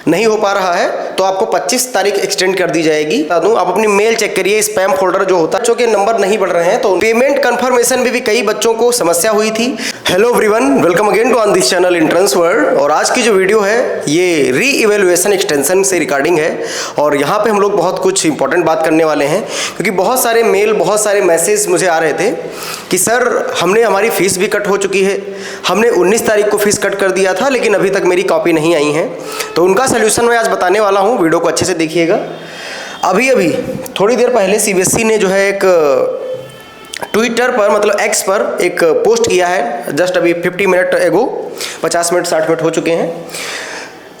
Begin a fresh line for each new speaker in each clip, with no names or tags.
नहीं हो पा रहा है तो आपको 25 तारीख एक्सटेंड कर दी जाएगी। बता दूं, आप अपनी मेल चेक करिए, स्पैम फोल्डर जो होता है, बच्चों के नंबर नहीं बढ़ रहे हैं तो पेमेंट कंफर्मेशन में भी कई बच्चों को समस्या हुई थी। Hello everyone, welcome again to on this channel entrance world. और आज की जो वीडियो है ये री इवेल्युएशन एक्सटेंशन से रिगार्डिंग है और यहाँ पे हम लोग बहुत कुछ इंपॉर्टेंट बात करने वाले हैं, क्योंकि बहुत सारे मेल, बहुत सारे मैसेज मुझे आ रहे थे कि सर हमने हमारी फीस भी कट हो चुकी है, हमने 19 तारीख को फीस कट कर दिया था लेकिन अभी तक मेरी कॉपी नहीं आई है। तो उनका सोल्यूशन मैं आज बताने वाला हूँ, वीडियो को अच्छे से देखिएगा। अभी थोड़ी देर पहले सीबीएसई ने जो है एक ट्विटर पर, मतलब एक्स पर एक पोस्ट किया है, जस्ट अभी 50 मिनट एगो, 50 मिनट 60 मिनट हो चुके हैं।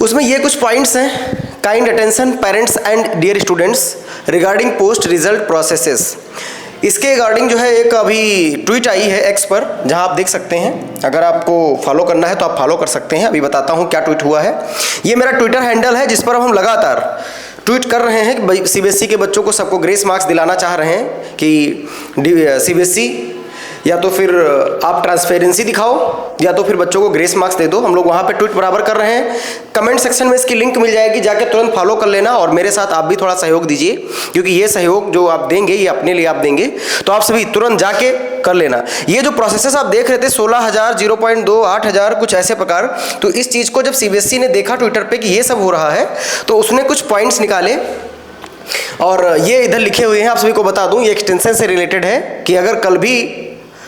उसमें ये कुछ पॉइंट्स हैं। Kind attention parents and dear students regarding post result processes. इसके रिगार्डिंग जो है एक अभी ट्वीट आई है एक्स पर, जहां आप देख सकते हैं। अगर आपको फॉलो करना है तो आप फॉलो कर सकते हैं। अभी बताता हूं क्या ट्वीट हुआ है। ये मेरा ट्विटर हैंडल है जिस पर हम लगातार ट्वीट कर रहे हैं कि सीबीएसई के बच्चों को सबको ग्रेस मार्क्स दिलाना चाह रहे हैं कि सीबीएसई या तो फिर आप ट्रांसपेरेंसी दिखाओ या तो फिर बच्चों को ग्रेस मार्क्स दे दो। हम लोग वहाँ पे ट्वीट बराबर कर रहे हैं। कमेंट सेक्शन में इसकी लिंक मिल जाएगी, जाके तुरंत फॉलो कर लेना और मेरे साथ आप भी थोड़ा सहयोग दीजिए, क्योंकि ये सहयोग जो आप देंगे ये अपने लिए आप देंगे, तो आप सभी तुरंत जाके कर लेना। ये जो प्रोसेसेस आप देख रहे थे 16,000, 0.2, 8,000 कुछ ऐसे प्रकार, तो इस चीज़ को जब सीबीएसई ने देखा ट्विटर पर कि ये सब हो रहा है तो उसने कुछ पॉइंट्स निकाले और ये इधर लिखे हुए हैं। आप सभी को बता दूँ, ये एक्सटेंशन से रिलेटेड है कि अगर कल भी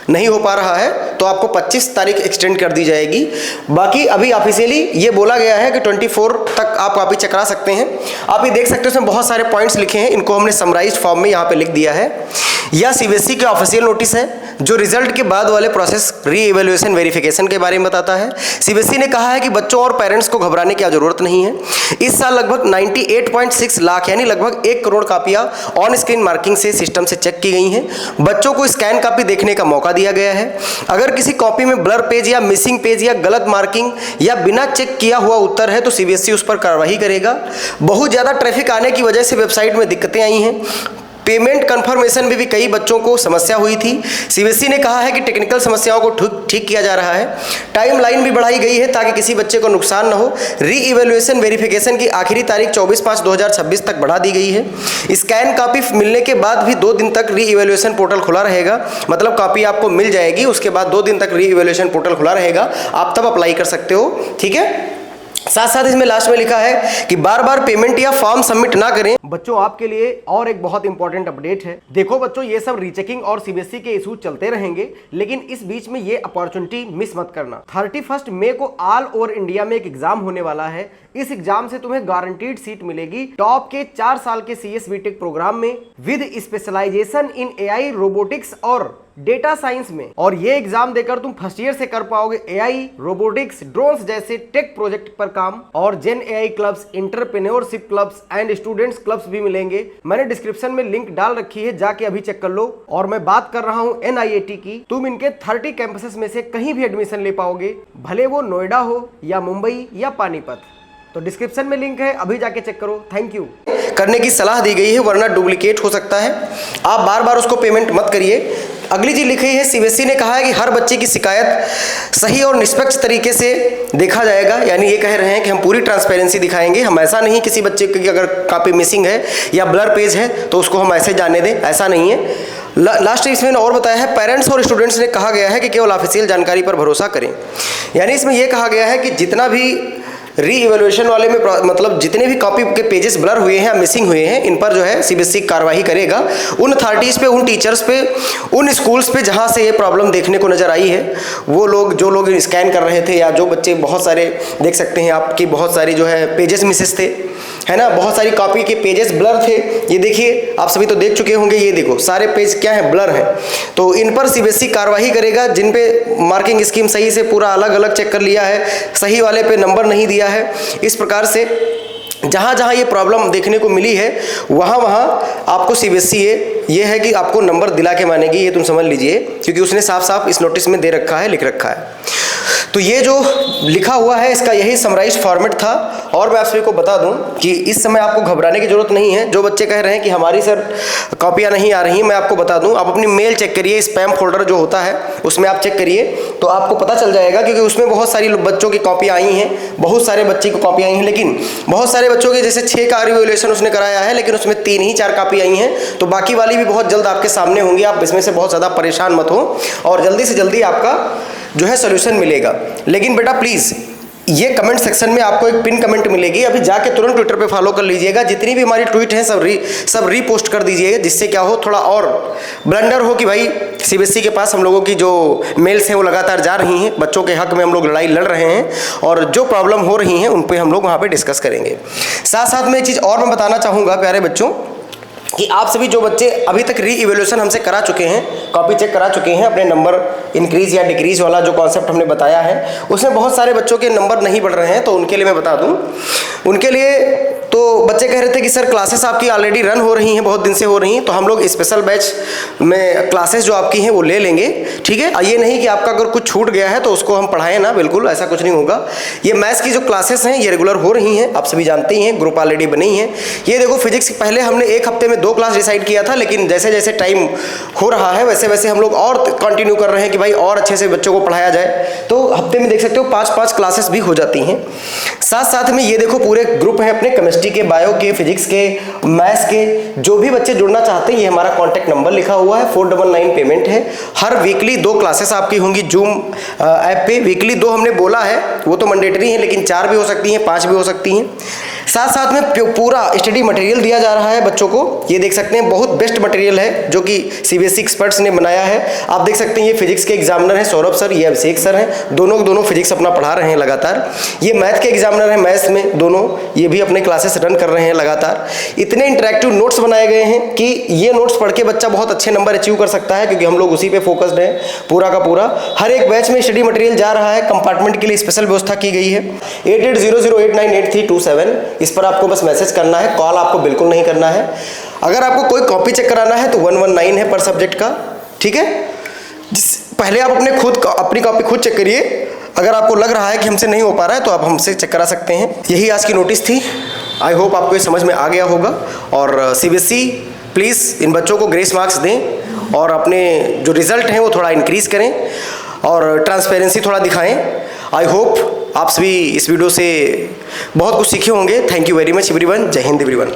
नहीं हो पा रहा है तो आपको 25 तारीख एक्सटेंड कर दी जाएगी। बाकी अभी ऑफिशियली ये बोला गया है कि 24 तक आप कॉपी चकरा सकते हैं। आप ये देख सकते हो, इसमें बहुत सारे पॉइंट्स लिखे हैं, इनको हमने समराइज्ड फॉर्म में यहाँ पे लिख दिया है। यह सीबीएसई के ऑफिशियल नोटिस है जो रिजल्ट के बाद वाले प्रोसेस री इवेल्युएशन वेरिफिकेशन के बारे में बताता है। सीबीएसई ने कहा है कि बच्चों और पेरेंट्स को घबराने की जरूरत नहीं है। इस साल लगभग 98.6 लाख यानी लगभग 1 करोड़ कापियां ऑन स्क्रीन मार्किंग से सिस्टम से चेक की गई हैं। बच्चों को स्कैन कॉपी देखने का मौका दिया गया है। अगर किसी कॉपी में ब्लर पेज या मिसिंग पेज या गलत मार्किंग या बिना चेक किया हुआ उत्तर है तो सीबीएसई उस पर कार्रवाई करेगा। बहुत ज़्यादा ट्रैफिक आने की वजह से वेबसाइट में दिक्कतें आई हैं। पेमेंट कंफर्मेशन में भी कई बच्चों को समस्या हुई थी। सीबीएसई ने कहा है कि टेक्निकल समस्याओं को ठीक किया जा रहा है। टाइम लाइन भी बढ़ाई गई है ताकि किसी बच्चे को नुकसान न हो। री इवेल्युएशन वेरिफिकेशन की आखिरी तारीख 24/5/2026 तक बढ़ा दी गई है। स्कैन कॉपी मिलने के बाद भी 2 दिन तक री इवेल्युएशन पोर्टल खुला रहेगा, मतलब कॉपी आपको मिल जाएगी, उसके बाद 2 दिन तक री इवेल्युएशन पोर्टल खुला रहेगा, आप तब अप्लाई कर सकते हो। ठीक है, साथ साथ इसमें लास्ट में लिखा है कि बार बार पेमेंट या फॉर्म सबमिट ना करें। बच्चों आपके लिए और एक बहुत इंपॉर्टेंट अपडेट है। देखो बच्चों, ये सब रीचेकिंग और सीबीएसई के इशू चलते रहेंगे, लेकिन इस बीच में ये अपॉर्चुनिटी मिस मत करना। 31 मई को ऑल ओवर इंडिया में एक एग्जाम होने वाला है। इस एग्जाम से तुम्हें गारंटीड सीट मिलेगी टॉप के 4 साल के CS बीटेक प्रोग्राम में with specialisation in AI, robotics और डेटा साइंस में। और ये एग्जाम देकर तुम फर्स्ट ईयर से कर पाओगे AI, रोबोटिक्स, ड्रोन्स जैसे टेक प्रोजेक्ट पर काम। और जेन AI clubs, entrepreneurship clubs and students clubs भी मिलेंगे। मैंने डिस्क्रिप्शन में लिंक डाल रखी है, जाके अभी चेक कर लो। और मैं बात कर रहा हूँ NIAT की। तुम इनके 30 कैंपसेस में से कहीं भी एडमिशन ले पाओगे, भले वो नोएडा हो या मुंबई या पानीपत। तो डिस्क्रिप्शन में लिंक है, अभी जाके चेक करो। Thank you. करने की सलाह दी गई है, वरना डुप्लीकेट हो सकता है। आप बार बार उसको पेमेंट मत करिए। अगली चीज लिखी है, सीबीएसई ने कहा है कि हर बच्चे की शिकायत सही और निष्पक्ष तरीके से देखा जाएगा। यानी ये कह रहे हैं कि हम पूरी ट्रांसपेरेंसी दिखाएंगे। हम ऐसा नहीं किसी बच्चे की अगर कॉपी मिसिंग है या ब्लर पेज है तो उसको हम ऐसे जाने दें, ऐसा नहीं है। लास्ट इसमें और बताया है, पेरेंट्स और स्टूडेंट्स ने कहा गया है कि केवल ऑफिशियल जानकारी पर भरोसा करें। यानी इसमें यह कहा गया है कि जितना भी री इवेल्युएशन वाले में, मतलब जितने भी कॉपी के पेजेस ब्लर हुए हैं या मिसिंग हुए हैं, इन पर जो है सीबीएसई कार्रवाई करेगा। उन अथॉरिटीज़ पे, उन टीचर्स पे, उन स्कूल्स पे जहाँ से ये प्रॉब्लम देखने को नज़र आई है, वो लोग जो लोग स्कैन कर रहे थे या जो बच्चे, बहुत सारे देख सकते हैं आपकी बहुत सारी जो है पेजेस मिसेस थे, है ना, बहुत सारी कॉपी के पेजेस ब्लर थे। ये देखिए, आप सभी तो देख चुके होंगे, ये देखो सारे पेज क्या है, ब्लर है। तो इन पर सीबीएसई कार्रवाई करेगा। जिन पे मार्किंग स्कीम सही से पूरा अलग अलग चेक कर लिया है, सही वाले पे नंबर नहीं दिया है, इस प्रकार से जहाँ जहाँ ये प्रॉब्लम देखने को मिली है वहाँ वहाँ आपको सीबीएसई ये है कि आपको नंबर दिला के मानेगी। ये तुम समझ लीजिए, क्योंकि उसने साफ साफ इस नोटिस में दे रखा है, लिख रखा है। तो ये जो लिखा हुआ है इसका यही समराइज फॉर्मेट था। और मैं आप सभी को बता दूं कि इस समय आपको घबराने की जरूरत नहीं है। जो बच्चे कह रहे हैं कि हमारी सर कॉपियां नहीं आ रही, मैं आपको बता दूं, आप अपनी मेल चेक करिए, स्पैम फोल्डर जो होता है उसमें आप चेक करिए तो आपको पता चल जाएगा, क्योंकि उसमें बहुत सारी बच्चों की कॉपियां आई हैं, बहुत सारे बच्चे की कॉपियां आई हैं, लेकिन बहुत सारे बच्चों के जैसे 6 का रिवैल्यूएशन उसने कराया है, लेकिन उसमें 3 ही 4 कॉपी आई हैं। तो बाकी वाली भी बहुत जल्द आपके सामने होंगी, आप इसमें से बहुत ज़्यादा परेशान मत हो और जल्दी से जल्दी आपका जो है सोल्यूशन मिलेगा। लेकिन बेटा प्लीज़ ये कमेंट सेक्शन में आपको एक पिन कमेंट मिलेगी, अभी जाके तुरंत ट्विटर पे फॉलो कर लीजिएगा। जितनी भी हमारी ट्वीट हैं सब रीपोस्ट कर दीजिएगा, जिससे क्या हो थोड़ा और ब्लंडर हो कि भाई सीबीएसई के पास हम लोगों की जो मेल्स हैं वो लगातार जा रही हैं, बच्चों के हक में हम लोग लड़ाई लड़ रहे हैं और जो प्रॉब्लम हो रही हैं उन पर हम लोग वहाँ पर डिस्कस करेंगे। साथ साथ में एक चीज़ और मैं बताना चाहूँगा प्यारे बच्चों कि आप सभी जो बच्चे अभी तक री इवैल्यूएशन हमसे करा चुके हैं, कॉपी चेक करा चुके हैं, अपने नंबर इंक्रीज या डिक्रीज वाला जो कॉन्सेप्ट हमने बताया है उसमें बहुत सारे बच्चों के नंबर नहीं बढ़ रहे हैं। तो उनके लिए मैं बता दूं, उनके लिए तो बच्चे कह रहे थे कि सर क्लासेस आपकी ऑलरेडी रन हो रही हैं, बहुत दिन से हो रही हैं, तो हम लोग स्पेशल बैच में क्लासेस जो आपकी हैं वो ले लेंगे, ठीक है। ये नहीं कि आपका अगर कुछ छूट गया है तो उसको हम पढ़ाएं ना, बिल्कुल ऐसा कुछ नहीं होगा। ये मैथ्स की जो क्लासेस हैं ये रेगुलर हो रही हैं, आप सभी जानते ही हैं, ग्रुप ऑलरेडी बनी है। ये देखो फिजिक्स पहले हमने एक हफ्ते में 2 क्लास डिसाइड किया था, लेकिन जैसे जैसे टाइम हो रहा है वैसे वैसे हम लोग और कंटिन्यू कर रहे हैं कि भाई और अच्छे से बच्चों को पढ़ाया जाए। तो हफ्ते में देख सकते हो 5-5 क्लासेस भी हो जाती हैं। साथ साथ में ये देखो पूरे ग्रुप हैं अपने, केमिस्ट्री के, बायो के, फिजिक्स के, मैथ्स के। जो भी बच्चे जुड़ना चाहते हैं ये हमारा कॉन्टैक्ट नंबर लिखा हुआ है, 499 पेमेंट है। हर वीकली 2 क्लासेस आपकी होंगी जूम ऐप पे। वीकली 2 हमने बोला है, वो तो मैंडेटरी है, लेकिन 4 भी हो सकती हैं, 5 भी हो सकती हैं। साथ साथ में पूरा स्टडी मटेरियल दिया जा रहा है बच्चों को, ये देख सकते हैं बहुत बेस्ट मटेरियल है जो कि सीबीएसई एक्सपर्ट्स ने बनाया है। आप देख सकते हैं ये फिजिक्स के एग्जामिनर हैं सौरभ सर, ये अभिषेक सर हैं, दोनों फिजिक्स अपना पढ़ा रहे हैं लगातार। ये मैथ के एग्जामिनर हैं, मैथ्स में दोनों, ये भी अपने क्लासेस रन कर रहे हैं लगातार। इतने इंटरेक्टिव नोट्स बनाए गए हैं कि ये नोट्स पढ़ के बच्चा बहुत अच्छे नंबर अचीव कर सकता है, क्योंकि हम लोग उसी पे फोकस्ड हैं पूरा का पूरा। हर एक बैच में स्टडी मटेरियल जा रहा है, कंपार्टमेंट के लिए स्पेशल व्यवस्था की गई है। 8800898327 इस पर आपको बस मैसेज करना है, कॉल आपको बिल्कुल नहीं करना है। अगर आपको कोई कॉपी चेक कराना है तो 119 है पर सब्जेक्ट का, ठीक है। पहले आप अपनी कॉपी खुद चेक करिए, अगर आपको लग रहा है कि हमसे नहीं हो पा रहा है तो आप हमसे चेक करा सकते हैं। यही आज की नोटिस थी, आई होप आपको ये समझ में आ गया होगा। और सीबीएसई प्लीज़ इन बच्चों को ग्रेस मार्क्स दें और अपने जो रिजल्ट हैं वो थोड़ा इंक्रीज़ करें और ट्रांसपेरेंसी थोड़ा दिखाएं। आई होप आप सभी इस वीडियो से बहुत कुछ सीखे होंगे। Thank you very much everyone. जय हिंद एवरीवन।